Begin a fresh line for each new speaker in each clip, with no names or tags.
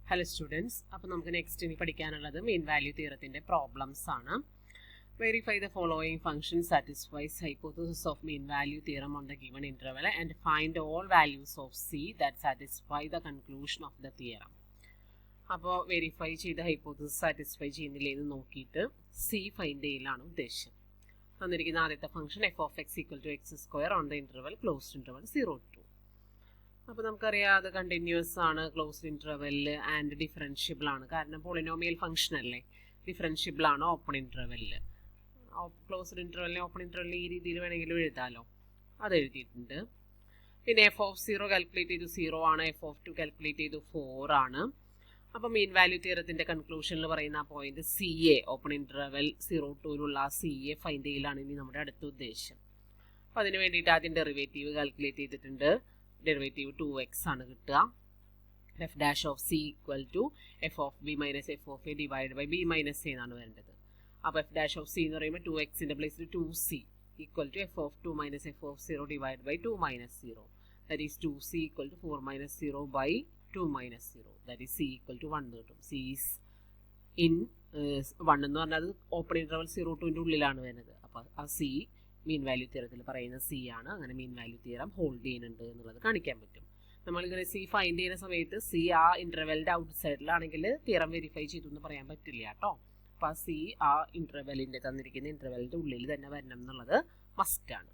Hello students, അപ്പോൾ നമുക്ക് next ഇനി പഠിക്കാനുള്ളത് മീൻ വാല്യൂ തിയറത്തിന്റെ പ്രോബ്ലംസ് ആണ്. Verify the following function satisfies hypothesis of mean value theorem on the given interval and find all values of c that satisfy the conclusion of the theorem. അപ്പോൾ verify ചെയ്ത hypothesis satisfy ചെയ്യുന്നില്ല എന്ന് നോക്കിയിട്ട് C find ചെയ്യലാണ് ഉദ്ദേശം. തന്നിരിക്കുന്ന ആദ്യത്തെ function f of x equal to x square on the interval closed interval 0 to. അപ്പോൾ നമുക്കറിയാം അത് കണ്ടിന്യൂസ് ആണ്, ക്ലോസ്ഡ് ഇന്റർവെല്ലിൽ ആൻഡ് ഡിഫറൻഷ്യബിൾ ആണ്. കാരണം പോളിനോമിയൽ ഫംഗ്ഷൻ അല്ലേ, ഡിഫറൻഷ്യബിൾ ആണ് ഓപ്പൺ ഇന്റർവെല്ലിൽ. ക്ലോസ്ഡ് ഇന്റർവെല്ലിനെ ഓപ്പൺ ഇന്റർവെല്ലിൽ ഈ രീതിയിൽ വേണമെങ്കിലും എഴുതാമല്ലോ, അത് എഴുതിയിട്ടുണ്ട്. പിന്നെ എഫ് ഓഫ് 0 കാൽക്കുലേറ്റ് ചെയ്തു 0 ആണ്, എഫ് ഓഫ് 2 കാൽക്കുലേറ്റ് ചെയ്തു 4 ആണ്. അപ്പോൾ മീൻ വാല്യൂ തിയറത്തിന്റെ കൺക്ലൂഷനിൽ പറയുന്ന ആ point c a, open interval 0-ലുള്ള സി എ ഫൈൻഡ് ചെയ്യലാണ് ഇനി നമ്മുടെ അടുത്ത ഉദ്ദേശം. അപ്പോൾ അതിന് വേണ്ടിയിട്ട് ആദ്യം ഡെറിവേറ്റീവ് കാൽക്കുലേറ്റ് ചെയ്തിട്ടുണ്ട്. ഡെറിവേറ്റീവ് 2x ആണ് കിട്ടുക. F dash of c equal to f of b minus f of a divide by b minus a എന്നാണ് വേണ്ടത്. അപ്പോൾ എഫ് ഡാഷ് ഓഫ് സി എന്ന് പറയുമ്പോൾ 2xന്റെ പ്ലേസിൽ 2c equal to f of 2 minus f of 0 divide by 2 minus 0. That is 2c equal to 4 minus 0 by 2 minus 0. That is c equal to 1 കിട്ടും. c is in 1 എന്ന് പറഞ്ഞാൽ അത് open interval 0-ന്റെ ഉള്ളിലാണ് വരുന്നത്. അപ്പോൾ ആ c മീൻ വാല്യൂ തിയറത്തിൽ പറയുന്ന C ആണ്. അങ്ങനെ മീൻ വാല്യൂ തിയറം ഹോൾഡ് ചെയ്യുന്നുണ്ട് എന്നുള്ളത് കാണിക്കാൻ പറ്റും. നമ്മളിങ്ങനെ സി ഫൈൻഡ് ചെയ്യുന്ന സമയത്ത് സി ആ ഇന്റർവെലിന്റെ ഔട്ട് സൈഡിലാണെങ്കിൽ തിയറം വെരിഫൈ ചെയ്തു എന്ന് പറയാൻ പറ്റില്ല കേട്ടോ. അപ്പോൾ ആ സി ആ ഇന്റർവെലിന്റെ തന്നിരിക്കുന്ന ഇന്റർവെലിന്റെ ഉള്ളിൽ തന്നെ വരണം എന്നുള്ളത് മസ്റ്റ് ആണ്.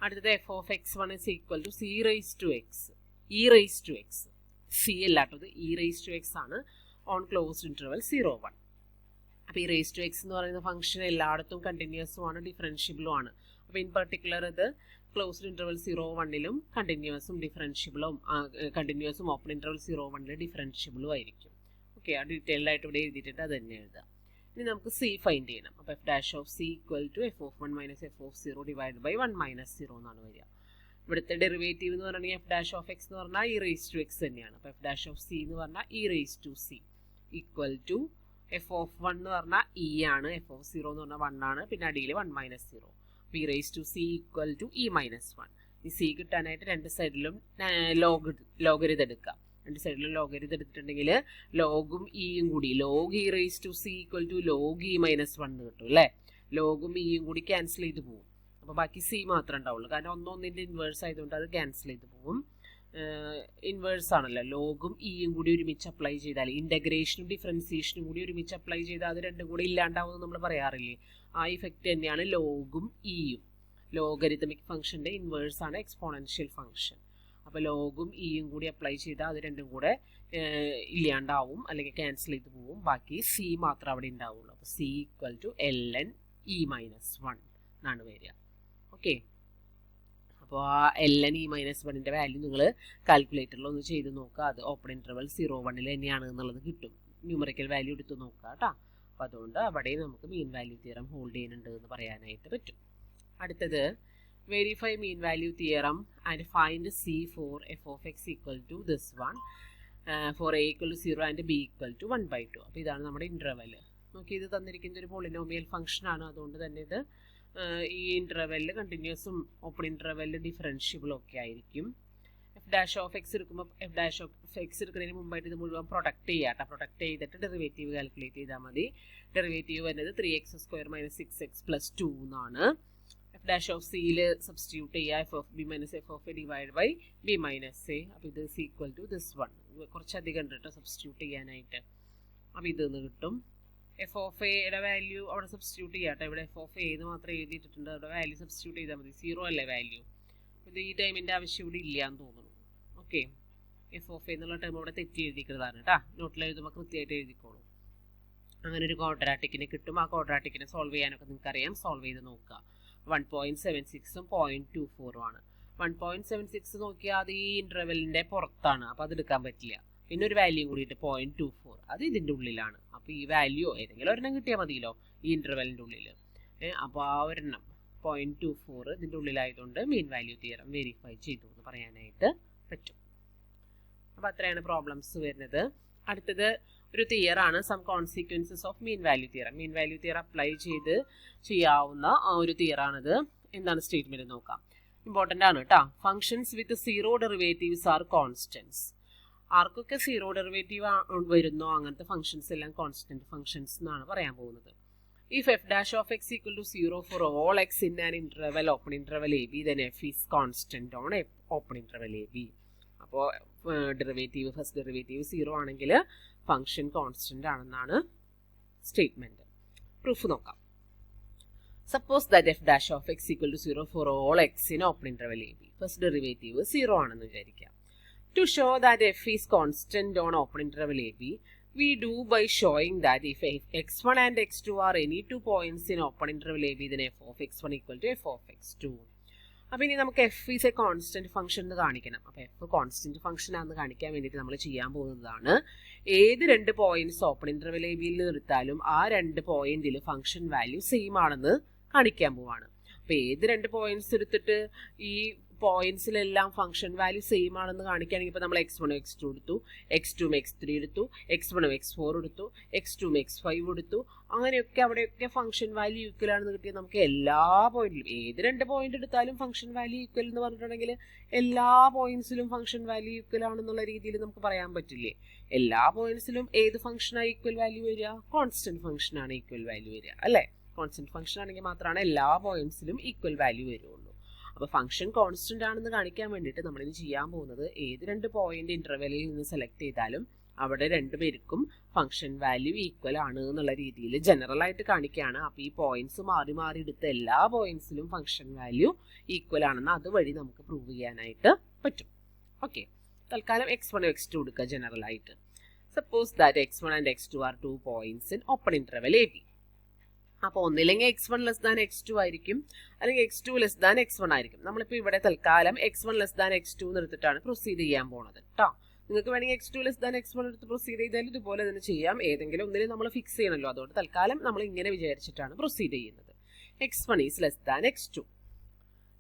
അടുത്തത് f of x1 is equal to c raise to x, e raise to x. C അല്ലാട്ടത് ഇ റൈസ് ടു എക്സ് ആണ് ഓൺ ക്ലോസ്ഡ് ഇന്റർവെൽ 0-1. അപ്പോൾ ഈ റേസ് ടു എക്സ് എന്ന് പറയുന്ന ഫംഗ്ഷൻ എല്ലായിടത്തും കണ്ടിന്യൂസും ആണ്, ഡിഫറൻഷ്യബിളും ആണ്. അപ്പോൾ ഇൻ പെർട്ടിക്കുലർ ഇത് ക്ലോസ്ഡ് ഇന്റർവൽ 0-1ലും കണ്ടിന്യൂസും ഡിഫറൻഷ്യബിളും, കണ്ടിന്യൂസും ഓപ്പൺ ഇന്റർവൽ 0-1ൽ ഡിഫറൻഷ്യബിളും ആയിരിക്കും. ഓക്കെ, ആ ഡീറ്റെയിൽഡ് ആയിട്ട് ഇവിടെ എഴുതിയിട്ടുണ്ട്, അത് തന്നെ എഴുതാം. ഇനി നമുക്ക് സി ഫൈൻഡ് ചെയ്യണം. അപ്പോൾ f dash of c equal to f of 1 minus f of 0 divide by 1 minus 0 എന്നാണ് വരിക. ഇവിടുത്തെ ഡെറിവേറ്റീവ് എന്ന് പറഞ്ഞാൽ എഫ് ഡാഷ് ഓഫ് എക്സ് എന്ന് പറഞ്ഞാൽ ഇ റേസ് ടു എക്സ് തന്നെയാണ്. അപ്പോൾ എഫ് ഡാഷ് ഓഫ് സി എന്ന് പറഞ്ഞാൽ e raise to c equal to f of 1 എന്ന് പറഞ്ഞാൽ ഇ ആണ്, എഫ് ഓഫ് 0 എന്ന് പറഞ്ഞാൽ 1 ആണ്, പിന്നെ അടിയിൽ 1 മൈനസ് 0. അപ്പോൾ e raise to c equal to e minus 1. ഈ സി കിട്ടാനായിട്ട് രണ്ട് സൈഡിലും ലോഗരിത് എടുക്കാം. രണ്ട് സൈഡിലും ലോഗരിത് എടുത്തിട്ടുണ്ടെങ്കിൽ ലോഗും ഇയും കൂടി log e raise to c equal to log e minus 1 കിട്ടും അല്ലേ. ലോഗും ഇയും കൂടി ക്യാൻസൽ ചെയ്ത് പോകും. അപ്പോൾ ബാക്കി സി മാത്രമേ ഉണ്ടാവുള്ളൂ. കാരണം ഒന്നൊന്നിൻ്റെ ഇൻവേഴ്സ് ആയതുകൊണ്ട് അത് ക്യാൻസൽ ചെയ്ത് പോകും. ഇൻവേഴ്സ് ആണല്ലോ, ലോഗും ഇയും കൂടി ഒരുമിച്ച് അപ്ലൈ ചെയ്താൽ, ഇൻ്റഗ്രേഷനും ഡിഫറൻസിയേഷനും കൂടി ഒരുമിച്ച് അപ്ലൈ ചെയ്താൽ അത് രണ്ടും കൂടി ഇല്ലാണ്ടാവുമെന്ന് നമ്മൾ പറയാറില്ലേ. ആ ഇഫക്റ്റ് തന്നെയാണ് ലോഗും ഇയും. ലോഗരിതമിക് ഫംഗ്ഷൻ്റെ ഇൻവേഴ്സ് ആണ് എക്സ്പോണൻഷ്യൽ ഫംഗ്ഷൻ. അപ്പോൾ ലോഗും ഇയും കൂടി അപ്ലൈ ചെയ്താൽ അത് രണ്ടും കൂടെ ഇല്ലാണ്ടാവും, അല്ലെങ്കിൽ ക്യാൻസൽ ചെയ്ത് പോവും. ബാക്കി സി മാത്രം അവിടെ ഉണ്ടാവുള്ളൂ. അപ്പോൾ c equal to ln e minus 1 എന്നാണ് വരിക. ഓക്കെ, അപ്പോൾ ആ ln e മൈനസ് 1ൻ്റെ വാല്യൂ നിങ്ങൾ കാൽക്കുലേറ്ററിൽ ഒന്ന് ചെയ്ത് നോക്കുക. അത് ഓപ്പൺ ഇന്റർവൽ 0-1ൽ തന്നെയാണ് എന്നുള്ളത് കിട്ടും. ന്യൂമറിക്കൽ വാല്യൂ എടുത്ത് നോക്കുക കേട്ടോ. അപ്പോൾ അതുകൊണ്ട് അവിടെ നമുക്ക് മീൻ വാല്യൂ തിയറം ഹോൾഡ് ചെയ്യുന്നുണ്ട് എന്ന് പറയാനായിട്ട് പറ്റും. അടുത്തത് verify mean value theorem and find c for f of x equal to this one for a equal to 0 and b equal to 1/2. അപ്പോൾ ഇതാണ് നമ്മുടെ ഇന്റർവെൽ. നോക്കി, ഇത് തന്നിരിക്കുന്ന ഒരു പോളിനോമിയൽ ഫംഗ്ഷൻ ആണ്. അതുകൊണ്ട് തന്നെ ഇത് ഈ ഇന്റർവെല്ലിൽ കണ്ടിന്യൂസും ഓപ്പൺ ഇന്റർവെല്ലിൽ ഡിഫറൻഷ്യബിളും ഒക്കെ ആയിരിക്കും. എഫ് ഡാഷ് ഓഫ് എക്സ് എടുക്കുമ്പോൾ എഫ് ഡാഷ് ഓഫ് എക്സ് എടുക്കുന്നതിന് മുമ്പായിട്ട് ഇത് മുഴുവൻ പ്രൊഡക്റ്റ് ചെയ്യാം. പ്രൊഡക്റ്റ് ചെയ്തിട്ട് ഡെറിവേറ്റീവ് കാൽക്കുലേറ്റ് ചെയ്താൽ മതി. ഡെറിവേറ്റീവ് വരുന്നത് 3x² മൈനസ് 6x പ്ലസ് 2 എന്നാണ്. എഫ് ഡാഷ് ഓഫ് സിയിൽ സബ്സ്റ്റിറ്റ്യൂട്ട് ചെയ്യുക, f of b minus f of a divide by b minus a. അപ്പോൾ ഇത് is equal to this one. കുറച്ചധികം ഉണ്ട് കേട്ടോ സബ്സ്റ്റിറ്റ്യൂട്ട് ചെയ്യാനായിട്ട്. അപ്പോൾ ഇതെന്ന് കിട്ടും. എഫ് ഓഫ് എയുടെ വാല്യൂ അവിടെ സബ്സ്റ്റിറ്റ്യൂട്ട് ചെയ്യാട്ടെ. ഇവിടെ എഫ് ഓഫ് എന്ന് മാത്രം എഴുതിയിട്ടുണ്ട്, അവിടെ വാല്യൂ സബ്സ്റ്റിറ്റ്യൂട്ട് ചെയ്താൽ മതി. 0 അല്ലേ വാല്യൂ. ഇത് ഈ ടൈമിൻ്റെ ആവശ്യം ഇവിടെ ഇല്ല എന്ന് തോന്നുന്നു. ഓക്കെ, എഫ് ഓഫ് എന്നുള്ള ടൈം ഇവിടെ തെറ്റി എഴുതിക്കുന്നതാണ് കേട്ടോ. നോട്ടിൽ എഴുതുമ്പോൾ കൃത്യമായിട്ട് എഴുതിക്കോളൂ. അങ്ങനെ ഒരു ക്വാഡ്രാറ്റിക്കിനെ കിട്ടും. ആ ക്വാഡ്രാറ്റിക്കിനെ സോൾവ് ചെയ്യാനൊക്കെ നിങ്ങൾക്കറിയാം. സോൾവ് ചെയ്ത് നോക്കുക. 1.76ഉം 0.24ഉം ആണ്. 1.76 നോക്കിയാൽ അത് ഈ ഇന്റർവെല്ലിൻ്റെ പുറത്താണ്, അപ്പോൾ അത് എടുക്കാൻ പറ്റില്ല. പിന്നെ ഒരു വാല്യൂ കൂടിയിട്ട് 0.24, അത് ഇതിൻ്റെ ഉള്ളിലാണ്. അപ്പോൾ ഈ വാല്യൂ ഏതെങ്കിലും ഒരെണ്ണം കിട്ടിയാൽ മതിയല്ലോ ഈ ഇന്റർവെല്ലിൻ്റെ ഉള്ളിൽ. അപ്പോൾ ആ ഒരെണ്ണം 0.24 ഇതിൻ്റെ ഉള്ളിലായതുകൊണ്ട് മീൻ വാല്യൂ തിയറം വെരിഫൈ ചെയ്തു എന്ന് പറയാനായിട്ട് പറ്റും. അപ്പോൾ അത്രയാണ് പ്രോബ്ലംസ് വരുന്നത്. അടുത്തത് ഒരു തിയറാണ്, some consequences of mean value theorem. Mean value theorem apply ചെയ്ത് ചെയ്യാവുന്ന ഒരു തിയറാണിത്. എന്താണ് സ്റ്റേറ്റ്മെന്റ് നോക്കാം. ഇമ്പോർട്ടൻ്റ് ആണ് കേട്ടോ. ഫങ്ഷൻസ് വിത്ത് 0 ഡെറിവേറ്റീവ്സ് ആർ കോൺസ്റ്റൻസ്. ആർക്കൊക്കെ സീറോ ഡെറിവേറ്റീവ് വരുന്നോ അങ്ങനത്തെ ഫംഗ്ഷൻസ് എല്ലാം കോൺസ്റ്റന്റ് ഫംഗ്ഷൻസ് എന്നാണ് പറയാൻ പോകുന്നത്. If f dash of x equal to 0 for all x in an interval open interval ab, then f is constant on open interval ab. അപ്പോൾ derivative first derivative 0 ആണെങ്കിൽ function constant ആണെന്നാണ് statement. Proof നോക്കാം. Suppose that f dash of x equal to 0 for all x in open interval ab. First derivative 0 ആണെന്ന് വിചാരിക്കാം. To show that f is constant on open interval ab, we do by showing that if x1 and x2 are any 2 points in open interval ab, then f of x1 equal to f of x2. അപ്പോൾ ഇനി നമുക്ക് f is a constant function എന്ന് കാണിക്കണം. അപ്പോൾ f constant function ആണെന്ന് കാണിക്കാൻ വേണ്ടിയിട്ട് നമ്മൾ ചെയ്യാൻ പോകുന്നതാണ്, ഏത് രണ്ട് പോയിന്റ്സ് ഓപ്പൺ ഇന്റർവെൽ ab യിൽ എടുത്താലും ആ രണ്ട് പോയിന്റിൽ ഫംഗ്ഷൻ വാല്യൂ സെയിം ആണെന്ന് കാണിക്കാൻ പോവാണ്. അപ്പോൾ ഏത് രണ്ട് പോയിന്റ്സ് എടുത്തിട്ട് ഈ പോയിന്റ്സിലെല്ലാം ഫംഗ്ഷൻ വാല്യൂ സെയിം ആണെന്ന് കാണിക്കുകയാണെങ്കിൽ ഇപ്പോൾ നമ്മൾ x1 x2 എടുത്തു, x2 x3 എടുത്തു, x1 x4 എടുത്തു, x2 x5 എടുത്തു, അങ്ങനെയൊക്കെ അവിടെയൊക്കെ ഫംഗ്ഷൻ വാല്യൂ ഈക്വൽ ആണെന്ന് കിട്ടിയാൽ നമുക്ക് എല്ലാ പോയിന്റിലും ഏത് രണ്ട് പോയിന്റ് എടുത്താലും ഫംഗ്ഷൻ വാല്യൂ ഈക്വൽ എന്ന് പറഞ്ഞിട്ടുണ്ടെങ്കിൽ എല്ലാ പോയിന്റ്സിലും ഫംഗ്ഷൻ വാല്യൂ ഈക്വൽ ആണെന്നുള്ള രീതിയിൽ നമുക്ക് പറയാൻ പറ്റില്ലേ? എല്ലാ പോയിന്റ്സിലും ഏത് ഫംഗ്ഷനാണ് ഈക്വൽ വാല്യൂ വരിക? കോൺസ്റ്റന്റ് ഫംഗ്ഷനാണ് ഈക്വൽ വാല്യൂ വരിക അല്ലേ? കോൺസ്റ്റന്റ് ഫംഗ്ഷൻ ആണെങ്കിൽ മാത്രമാണ് എല്ലാ പോയിന്റ്സിലും ഈക്വൽ വാല്യൂ വരുള്ളൂ. അപ്പോൾ ഫംഗ്ഷൻ കോൺസ്റ്റന്റ് ആണെന്ന് കാണിക്കാൻ വേണ്ടിയിട്ട് നമ്മളിത് ചെയ്യാൻ പോകുന്നത്, ഏത് രണ്ട് പോയിന്റ് ഇന്റർവെല്ലിൽ നിന്ന് സെലക്ട് ചെയ്താലും അവിടെ രണ്ടുപേർക്കും ഫംഗ്ഷൻ വാല്യൂ ഈക്വൽ ആണ് എന്നുള്ള രീതിയിൽ ജനറൽ ആയിട്ട് കാണിക്കുകയാണ്. അപ്പോൾ ഈ പോയിന്റ്സ് മാറി മാറി എടുത്ത എല്ലാ പോയിന്റ്സിലും ഫംഗ്ഷൻ വാല്യൂ ഈക്വൽ ആണെന്ന് അതുവഴി നമുക്ക് പ്രൂവ് ചെയ്യാനായിട്ട് പറ്റും. ഓക്കെ, തൽക്കാലം x1 x2 എടുക്കുക ജനറൽ ആയിട്ട്. Suppose that x1 and x2 are 2 points in open interval ab. അപ്പോൾ ഒന്നില്ലെങ്കിൽ x1 ലെസ് ദാൻ x2 ആയിരിക്കും, അല്ലെങ്കിൽ x2 ലെസ് ദാൻ x1 ആയിരിക്കും. നമ്മളിപ്പോൾ ഇവിടെ തൽക്കാലം x1 ലെസ് ദാൻ x2 എടുത്തിട്ടാണ് പ്രൊസീഡ് ചെയ്യാൻ പോണത് കേട്ടോ. നിങ്ങൾക്ക് വേണമെങ്കിൽ x2 ലെസ് ദാൻ x1 എടുത്ത് പ്രൊസീഡ് ചെയ്താലും ഇതുപോലെ തന്നെ ചെയ്യാം. ഏതെങ്കിലും ഒന്നിൽ നമ്മൾ ഫിക്സ് ചെയ്യണമല്ലോ, അതുകൊണ്ട് തൽക്കാലം നമ്മൾ ഇങ്ങനെ വിചാരിച്ചിട്ടാണ് പ്രൊസീഡ് ചെയ്യുന്നത്. x1 is less than x2.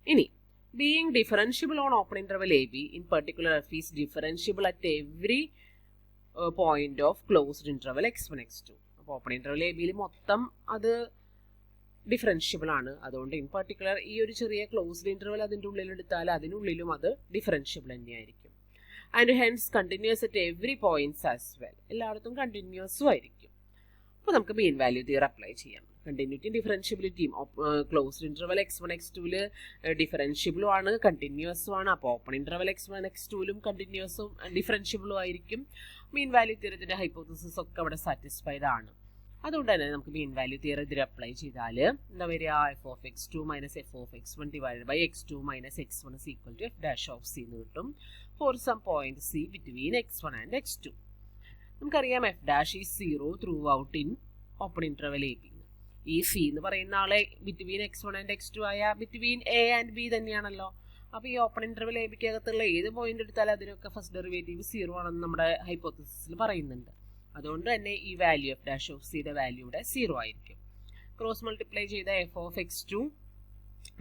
ഇനി being differentiable on open interval ab, in particular f is differentiable at every point of closed interval x1 x2. Open interval ab യിൽ മൊത്തം അത് ഡിഫറൻഷ്യബിൾ ആണ്. അതുകൊണ്ട് ഇൻ പർട്ടിക്കുലർ ഈ ഒരു ചെറിയ ക്ലോസ്ഡ് ഇന്റർവെൽ അതിൻ്റെ ഉള്ളിൽ എടുത്താൽ അതിനുള്ളിലും അത് ഡിഫറൻഷ്യബിൾ തന്നെയായിരിക്കും. And hence continuous at every points as well, എല്ലായിടത്തും കണ്ടിന്യൂസും ആയിരിക്കും. അപ്പോൾ നമുക്ക് മീൻ വാല്യൂ തിയറി അപ്ലൈ ചെയ്യാം. കണ്ടിന്യൂറ്റിയും ഡിഫറൻഷ്യബിലിറ്റിയും ക്ലോസ്ഡ് ഇന്റർവെൽ x1 x2 ഡിഫറൻഷ്യബിളും ആണ്, കണ്ടിന്യൂസും ആണ്. അപ്പോൾ ഓപ്പൺ ഇന്റർവെൽ x1 x2 കണ്ടിന്യൂസും ഡിഫറൻഷ്യബിളും ആയിരിക്കും. മീൻ വാല്യൂ തിയറത്തിന്റെ ഹൈപ്പോത്തസിസ് ഒക്കെ അവിടെ സാറ്റിസ്ഫൈഡ് ആണ്. അതുകൊണ്ട് തന്നെ നമുക്ക് മീൻ വാല്യൂ തിയറി ഇതിൽ അപ്ലൈ ചെയ്താൽ എന്താ വരിക? f of x2 minus f of x1 divided by x2 minus x1 is equal to f dash of c എന്ന് കിട്ടും for some point c between x1 and x2. നമുക്കറിയാം f dash is 0 throughout in open interval ab. ഈ c എന്ന് പറയുന്ന ആളെ between x1 and x2 ആയ between a and b തന്നെയാണല്ലോ. അപ്പോൾ ഈ ഓപ്പൺ ഇന്റർവെൽ ab ക്കകത്തുള്ള ഏത് പോയിന്റ് എടുത്താലും അതിനൊക്കെ ഫസ്റ്റ് ഡെറിവേറ്റീവ് 0 ആണെന്ന് നമ്മുടെ ഹൈപ്പോത്തസിസിൽ പറയുന്നുണ്ട്. അതുകൊണ്ട് തന്നെ ഈ വാല്യൂ എഫ് ഡാഷ് ഓഫ് സിയുടെ വാല്യൂ ഇവിടെ 0 ആയിരിക്കും. ക്രോസ് മൾട്ടിപ്ലൈ ചെയ്ത F of x2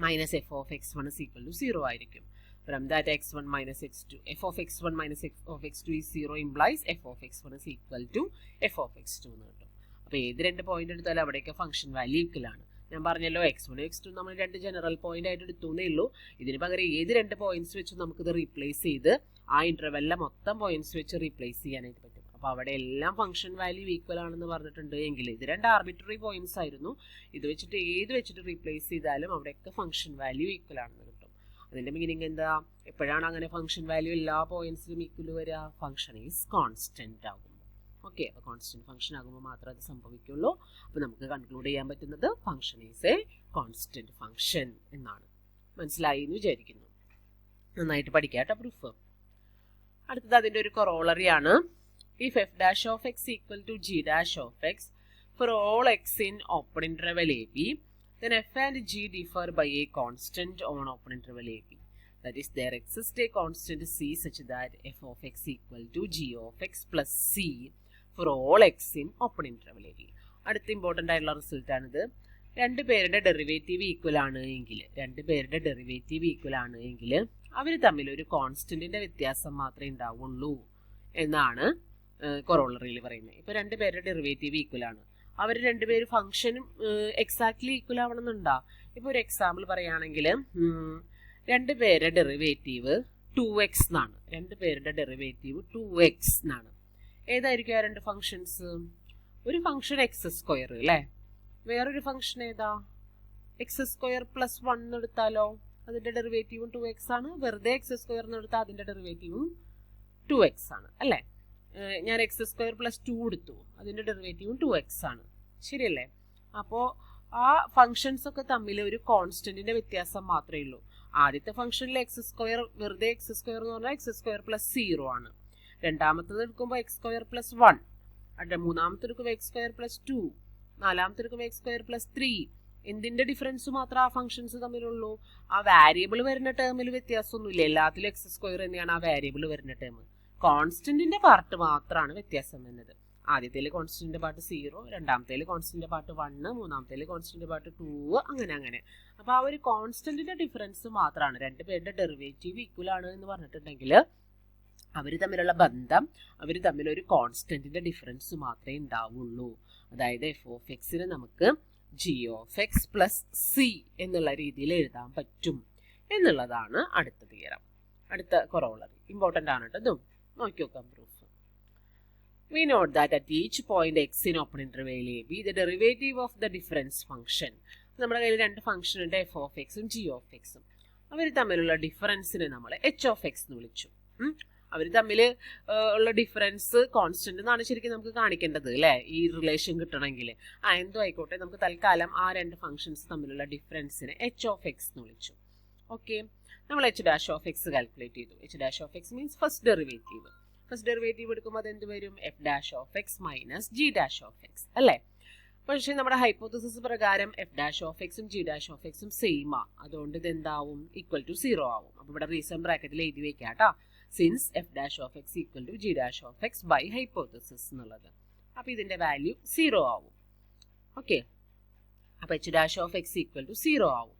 minus f of x1 is equal to 0 ആയിരിക്കും. From that x1 minus x2, f of x1 minus f of x2 is 0 implies f of x1 is equal to f of x2 എന്ന് കിട്ടും. അപ്പോൾ ഏത് രണ്ട് point എടുത്താലും അവിടെയൊക്കെ function value equal ആണ്. ഞാൻ പറഞ്ഞല്ലോ x1 x2 നമ്മൾ രണ്ട് ജനറൽ പോയിന്റ് ആയിട്ട് എടുത്തുന്നേ ഉള്ളൂ. ഇതിന് പകരം ഏത് രണ്ട് പോയിന്റ്സ് വെച്ച് നമുക്കിത് റീപ്ലേസ് ചെയ്ത് ആ ഇന്റർവെല്ലിലെ മൊത്തം പോയിന്റ്സ് വെച്ച് റീപ്ലേസ് ചെയ്യാനായിട്ട് പറ്റും. അപ്പോൾ അവിടെ എല്ലാം ഫംഗ്ഷൻ വാല്യൂ ഈക്വൽ ആണെന്ന് പറഞ്ഞിട്ടുണ്ട് എങ്കിൽ ഇത് രണ്ട് ആർബിട്രറി പോയിന്റ്സ് ആയിരുന്നു. ഇത് വെച്ചിട്ട് ഏത് വെച്ചിട്ട് റീപ്ലേസ് ചെയ്താലും അവിടെയൊക്കെ ഫംഗ്ഷൻ വാല്യൂ ഈക്വൽ ആണെന്ന് കിട്ടും. അതിൻ്റെ മീനിങ് എന്താ? എപ്പോഴാണ് അങ്ങനെ ഫംഗ്ഷൻ വാല്യൂ എല്ലാ പോയിന്റ്സിലും ഈക്വൽ വരിക? ഫംഗ്ഷൻ ഈസ് കോൺസ്റ്റന്റ് ആകുമ്പോൾ. ഓക്കെ, അപ്പോൾ കോൺസ്റ്റന്റ് ഫംഗ്ഷൻ ആകുമ്പോൾ മാത്രമേ അത് സംഭവിക്കുള്ളൂ. അപ്പോൾ നമുക്ക് കൺക്ലൂഡ് ചെയ്യാൻ പറ്റുന്നത് function is a constant function എന്നാണ്. മനസ്സിലായി എന്ന് വിചാരിക്കുന്നു. നന്നായിട്ട് പഠിക്കാം കേട്ടോ പ്രൂഫ്. അടുത്തത് അതിൻ്റെ ഒരു കൊറോളറി ആണ്. If f dash of x equal to g dash of x for all x in open interval ab, then f and g differ by a constant on open interval ab. That is, there exists a constant c such that f of x equal to g of x plus c for all x in open interval ab. അടുത്ത important ആയിട്ടുള്ള result ആണിത്. രണ്ട് പേരുടെ derivative equal ആണ് എങ്കിൽ അവർ തമ്മിൽ ഒരു കോൺസ്റ്റന്റിന്റെ വ്യത്യാസം മാത്രമേ ഉണ്ടാവുള്ളൂ എന്നാണ് കൊറോളറിയിൽ പറയുന്നത്. ഇപ്പോൾ രണ്ട് പേരുടെ ഡെറിവേറ്റീവ് ഈക്വൽ ആണ്, അവർ രണ്ടുപേരും ഫംഗ്ഷനും എക്സാക്ട്ലി ഈക്വൽ ആവണമെന്നുണ്ടോ? ഇപ്പോൾ ഒരു എക്സാമ്പിൾ പറയുകയാണെങ്കിൽ രണ്ട് പേരുടെ ഡെറിവേറ്റീവ് 2x എന്നാണ്. രണ്ട് പേരുടെ ഡെറിവേറ്റീവ് 2x എന്നാണ്. ഏതായിരിക്കും ആ രണ്ട് ഫംഗ്ഷൻസ്? ഒരു ഫംഗ്ഷൻ എക്സ് സ്ക്വയർ അല്ലേ, വേറൊരു ഫംഗ്ഷൻ ഏതാ? എക്സ് സ്ക്വയർ പ്ലസ് 1 എടുത്താലോ അതിന്റെ ഡെറിവേറ്റീവും 2x ആണ്. വെറുതെ എക്സ് സ്ക്വയർ എടുത്താൽ അതിന്റെ ഡെറിവേറ്റീവും 2x ആണ് അല്ലേ. ഞാൻ എക്സ് സ്ക്വയർ പ്ലസ് 2 എടുത്തു, അതിന്റെ ഡെറിവേറ്റീവും 2x ആണ്. ശരിയല്ലേ? അപ്പോൾ ആ ഫംഗ്ഷൻസ് ഒക്കെ തമ്മിൽ ഒരു കോൺസ്റ്റന്റിന്റെ വ്യത്യാസം മാത്രമേ ഉള്ളൂ. ആദ്യത്തെ ഫംഗ്ഷനിൽ എക്സ് സ്ക്വയർ വെറുതെ എക്സ് സ്ക്വയർ എന്ന് പറഞ്ഞാൽ എക്സ് സ്ക്വയർ പ്ലസ് 0 ആണ്. രണ്ടാമത്തത് എടുക്കുമ്പോൾ എക്സ് സ്ക്വയർ പ്ലസ് 1, മൂന്നാമത്തെ എടുക്കുമ്പോൾ എക്സ് സ്ക്വയർ പ്ലസ് 2, നാലാമത്തെ എടുക്കുമ്പോൾ എക്സ് സ്ക്വയർ പ്ലസ് 3. എന്തിന്റെ ഡിഫറൻസ് മാത്രമേ ആ ഫംഗ്ഷൻസ് തമ്മിലുള്ളൂ? ആ വാരിയബിൾ വരുന്ന ടേമിൽ വ്യത്യാസമൊന്നുമില്ല. എല്ലാത്തിലും എക്സ് സ്ക്വയർ തന്നെയാണ് ആ വാരിയബിൾ വരുന്ന ടേം. കോൺസ്റ്റന്റിന്റെ പാർട്ട് മാത്രമാണ് വ്യത്യാസം വരുന്നത്. ആദ്യത്തേല് കോൺസ്റ്റന്റിന്റെ പാർട്ട് 0, രണ്ടാമത്തേല് കോൺസ്റ്റന്റിന്റെ പാർട്ട് 1, മൂന്നാമത്തേല് കോൺസ്റ്റന്റിന്റെ പാർട്ട് 2, അങ്ങനെ. അപ്പൊ ആ ഒരു കോൺസ്റ്റന്റിന്റെ ഡിഫറൻസ് മാത്രമാണ്. രണ്ട് പേരുടെ ഡെറിവേറ്റീവ് ഈക്വൽ ആണ് എന്ന് പറഞ്ഞിട്ടുണ്ടെങ്കിൽ അവർ തമ്മിലുള്ള ബന്ധം, അവർ തമ്മിലൊരു കോൺസ്റ്റന്റിന്റെ ഡിഫറൻസ് മാത്രമേ ഉണ്ടാവുള്ളൂ. അതായത് എഫ് ഓഫ് എക്സിന് നമുക്ക് G of x plus C എന്നുള്ള രീതിയിൽ എഴുതാൻ പറ്റും എന്നുള്ളതാണ് അടുത്ത തിയറം. അടുത്ത കൊറോളറി ഇമ്പോർട്ടൻ്റ് ആണ് കേട്ടോ. ഇതും നോക്കി നോക്കാം proof. We note that at each point x in open interval a b, the derivative of the difference function. നമ്മുടെ കയ്യിൽ രണ്ട് ഫംഗ്ഷൻ ഉണ്ട്, എഫ് ഓഫ് എക്സും ജി ഓഫ് എക്സും. അവർ തമ്മിലുള്ള ഡിഫറൻസിനെ നമ്മൾ എച്ച് ഓഫ് എക്സ് എന്ന് വിളിച്ചു. അവർ തമ്മിൽ ഉള്ള ഡിഫറൻസ് കോൺസ്റ്റന്റ് എന്നാണ് ശരിക്കും നമുക്ക് കാണിക്കേണ്ടത് അല്ലേ, ഈ റിലേഷൻ കിട്ടണമെങ്കിൽ. എന്തോ ആയിക്കോട്ടെ, നമുക്ക് തൽക്കാലം ആ രണ്ട് ഫംഗ്ഷൻസ് തമ്മിലുള്ള ഡിഫറൻസിനെ എച്ച് ഓഫ് എക്സ് എന്ന് വിളിച്ചു. ഓക്കെ, നമ്മൾ h dash of x calculate ചെയ്തു. H dash of x means first derivative. First derivative എടുക്കുമ്പോൾ അത് എന്ത് വരും? F dash of x minus g dash of x അല്ലേ. പക്ഷേ നമ്മുടെ ഹൈപ്പോത്തസിസ് പ്രകാരം എഫ് ഡാഷ് ഓഫ് എക്സും ജി ഡാഷ് ഓഫ് എക്സും സെയിം ആ, അതുകൊണ്ട് ഇത് എന്താവും? ഈക്വൽ ടു 0 ആവും. അപ്പോൾ ഇവിടെ റീസൺ ബ്രാക്കറ്റിൽ എഴുതി വെക്കാം കേട്ടോ, since f dash of x equal to g dash of x by hypothesis എന്നുള്ളത്. അപ്പോൾ ഇതിന്റെ വാല്യൂ 0 ആവും. ഓക്കെ, അപ്പോൾ h dash of x equal to 0 ആവും.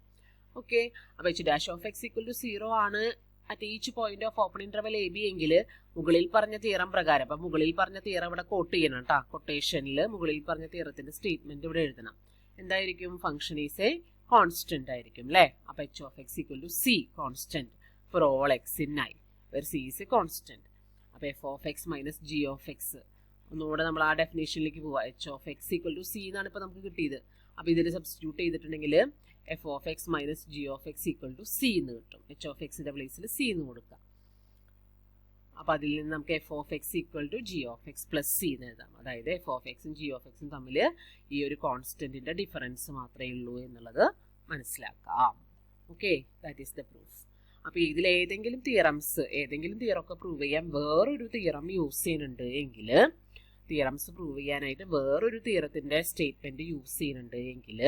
ഓക്കെ, അപ്പോൾ h dash of x equal to 0 ആണ് at each point of open interval a b എങ്കിൽ മുകളിൽ പറഞ്ഞ തിയറം പ്രകാരം, അപ്പം മുകളിൽ പറഞ്ഞ തിയറം ഇവിടെ കോട്ട് ചെയ്യണം കേട്ടോ. കൊട്ടേഷനിൽ മുകളിൽ പറഞ്ഞ തിയറത്തിന്റെ സ്റ്റേറ്റ്മെന്റ് ഇവിടെ എഴുതണം. എന്തായിരിക്കും? ഫംഗ്ഷൻ ഈസ് എ കോൺസ്റ്റന്റ് ആയിരിക്കും അല്ലേ. അപ്പോൾ h of x equal to c constant for all x in I where c is a constant. അപ്പോൾ f of x minus g of x, ഒന്നുകൂടെ നമ്മൾ ആ ഡെഫിനേഷനിലേക്ക് പോവാം. H of x equal to c എന്നാണ് ഇപ്പോൾ നമുക്ക് കിട്ടിയത്. അപ്പോൾ ഇതിൽ സബ്സ്റ്റിറ്റ്യൂട്ട് ചെയ്തിട്ടുണ്ടെങ്കിൽ f of x minus g of x equal to c എന്ന് കിട്ടും. എച്ച് ഓഫ് എക്സിന്റെ പ്ലേസിൽ സി എന്ന് കൊടുക്കാം. അപ്പോൾ അതിൽ നിന്ന് നമുക്ക് f of x equal to g of x plus c എന്ന് എഴുതാം. അതായത് എഫ് ഓഫ് എക്സും ജി ഓഫ് എക്സും തമ്മിൽ ഈ ഒരു കോൺസ്റ്റന്റിന്റെ ഡിഫറൻസ് മാത്രമേ ഉള്ളൂ എന്നുള്ളത് മനസ്സിലാക്കാം. Okay, that is the proof. അപ്പോൾ ഇതിൽ ഏതെങ്കിലും തിയറംസ്, ഏതെങ്കിലും തിയറമൊക്കെ പ്രൂവ് ചെയ്യാൻ വേറൊരു തിയറം യൂസ് ചെയ്യുന്നുണ്ട് എങ്കിൽ, തിയറംസ് പ്രൂവ് ചെയ്യാനായിട്ട് വേറൊരു തിയറത്തിന്റെ സ്റ്റേറ്റ്മെന്റ് യൂസ് ചെയ്യുന്നുണ്ട് എങ്കിൽ,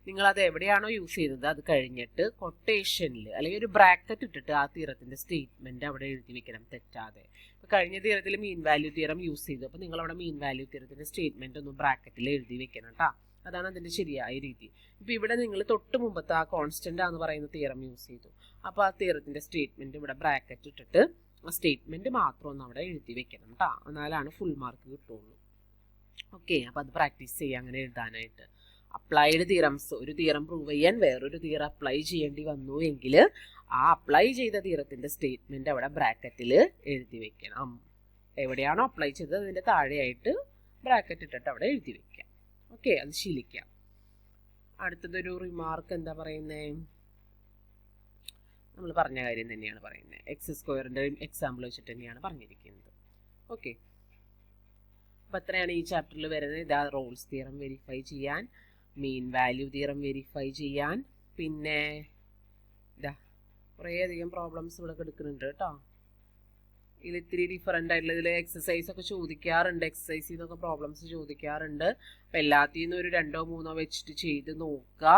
നിങ്ങളത് എവിടെയാണോ യൂസ് ചെയ്യുന്നത് അത് കഴിഞ്ഞിട്ട് കൊട്ടേഷനിൽ അല്ലെങ്കിൽ ഒരു ബ്രാക്കറ്റ് ഇട്ടിട്ട് ആ തിയറത്തിന്റെ സ്റ്റേറ്റ്മെന്റ് അവിടെ എഴുതി വെക്കണം തെറ്റാതെ. ഇപ്പോൾ കഴിഞ്ഞ തിയറത്തിൽ മീൻ വാല്യൂ തിയറം യൂസ് ചെയ്തു, അപ്പോൾ നിങ്ങളവിടെ മീൻ വാല്യൂ തിയറത്തിന്റെ സ്റ്റേറ്റ്മെന്റ് ഒന്ന് ബ്രാക്കറ്റിൽ എഴുതി വെക്കണം കേട്ടോ. അതാണ് അതിന്റെ ശരിയായ രീതി. ഇപ്പോൾ ഇവിടെ നിങ്ങൾ തൊട്ട് മുമ്പത്തെ ആ കോൺസ്റ്റന്റ് ആണെന്ന് പറയുന്ന തിയറം യൂസ് ചെയ്തു, അപ്പോൾ ആ തിയറത്തിന്റെ സ്റ്റേറ്റ്മെന്റ് ഇവിടെ ബ്രാക്കറ്റ് ഇട്ടിട്ട് ആ സ്റ്റേറ്റ്മെന്റ് മാത്രം ഒന്ന് അവിടെ എഴുതി വെക്കണം കേട്ടോ, എന്നാലാണ് ഫുൾ മാർക്ക് കിട്ടുള്ളൂ. ഓക്കെ, അപ്പോൾ അത് പ്രാക്ടീസ് ചെയ്യുക അങ്ങനെ എഴുതാനായിട്ട്. അപ്ലൈഡ് തിയറംസ്, ഒരു തിയറം പ്രൂവ് ചെയ്യാൻ വേറൊരു തിയറം അപ്ലൈ ചെയ്യേണ്ടി വന്നു എങ്കിൽ ആ അപ്ലൈ ചെയ്ത തിയറത്തിന്റെ സ്റ്റേറ്റ്മെന്റ് അവിടെ ബ്രാക്കറ്റിൽ എഴുതി വെക്കണം. എവിടെയാണോ അപ്ലൈ ചെയ്തത് അതിന്റെ താഴെയായിട്ട് ബ്രാക്കറ്റ് ഇട്ടിട്ട് അവിടെ എഴുതി വെക്കാം. ഓക്കെ, അത് ശീലിക്കാം. അടുത്തതൊരു റിമാർക്ക് എന്താ പറയുന്നത്? നമ്മൾ പറഞ്ഞ കാര്യം തന്നെയാണ് പറയുന്നത്. എക്സ് സ്ക്വയറിന്റെ എക്സാമ്പിൾ വെച്ചിട്ട് തന്നെയാണ് പറഞ്ഞിരിക്കുന്നത്. ഓക്കെ, അപ്പോൾ അത്രയാണ് ഈ ചാപ്റ്ററിൽ വരുന്നത്. ഇതാ റോൾസ് തിയറം വെരിഫൈ ചെയ്യാൻ, മീൻ വാല്യൂ തിയറം വെരിഫൈ ചെയ്യാൻ, പിന്നെ ഇതാ കുറേയധികം പ്രോബ്ലംസ് ഇവിടെ എടുക്കുന്നുണ്ട് കേട്ടോ. ഇതിൽ ഇത്തിരി ഡിഫറെൻ്റ് ആയിട്ടുള്ള ഇതിൽ എക്സസൈസ് ഒക്കെ ചോദിക്കാറുണ്ട്, എക്സസൈസിൽ നിന്നൊക്കെ പ്രോബ്ലംസ് ചോദിക്കാറുണ്ട്. അപ്പം എല്ലാത്തിൽ നിന്നും ഒരു 2 or 3 വെച്ചിട്ട് ചെയ്ത് നോക്കുക,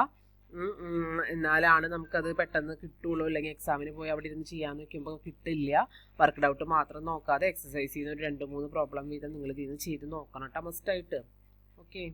എന്നാലാണ് നമുക്കത് പെട്ടെന്ന് കിട്ടുള്ളൂ. അല്ലെങ്കിൽ എക്സാമിന് പോയി അവിടെ ഇരുന്ന് ചെയ്യാൻ നോക്കുമ്പോൾ കിട്ടില്ല. വർക്ക് ഔട്ട് മാത്രം നോക്കാതെ എക്സസൈസിൽ നിന്ന് ഒരു 2-3 പ്രോബ്ലം വീതം നിങ്ങൾ ഇതിൽ നിന്ന് ചെയ്ത് നോക്കണം കേട്ടോ, മസ്റ്റായിട്ട്. ഓക്കെ.